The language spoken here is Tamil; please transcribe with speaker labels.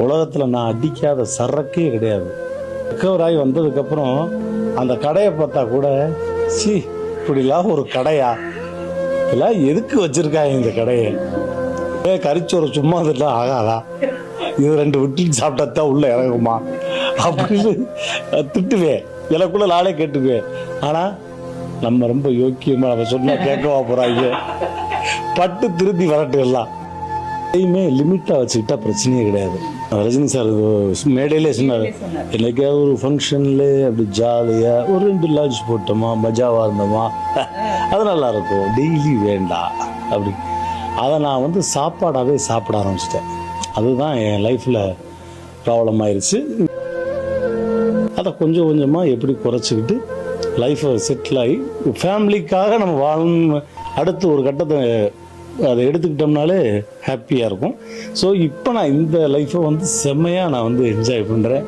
Speaker 1: உலகத்தில் நான் அடிக்காத சரக்கே கிடையாது. ரெக்கவர் ஆகி வந்ததுக்கப்புறம் அந்த கடையை பார்த்தா கூட சி இப்படிலாம் ஒரு கடையா, இதெல்லாம் எதுக்கு வச்சிருக்காங்க இந்த கடையை, கறிச்சோறு சும்மா அதெல்லாம் ஆகாதா, இது 2 விட்டு சாப்பிட்டா உள்ள இறங்குமா அப்படின்னு திட்டுவேன். எனக்குள்ள நானே கேட்டுக்குவேன். ஆனால் நம்ம ரொம்ப யோக்கியமா நம்ம சொன்னா கேட்கவா போறாங்க, பட்டு திருத்தி வரட்டு எல்லாம் எதையுமே லிமிட்டாக வச்சுக்கிட்டா பிரச்சனையே கிடையாது. ரஜினி சார் மேடையிலே சொன்னார், என்னைக்காவது ஒரு ஃபங்க்ஷனில் அப்படி ஜாலியாக ஒரு 2 லான்ச் போட்டோமா, மஜாவாக இருந்தோமா, அது நல்லா இருக்கும், டெய்லி வேண்டாம் அப்படி. அதை நான் சாப்பாடாகவே சாப்பிட ஆரம்பிச்சிட்டேன். அதுதான் என் லைஃப்பில் ப்ராப்ளம் ஆயிடுச்சு. அதை கொஞ்சம் கொஞ்சமாக எப்படி குறைச்சிக்கிட்டு லைஃப்பை செட்டில் ஆகி ஃபேமிலிக்காக நம்ம வாழணும், அடுத்து ஒரு கட்டத்தை அதை எடுத்துக்கிட்டோம்னாலே ஹாப்பியாக இருக்கும். ஸோ இப்போ நான் இந்த லைஃப்பை செம்மையாக நான் என்ஜாய் பண்ணுறேன்.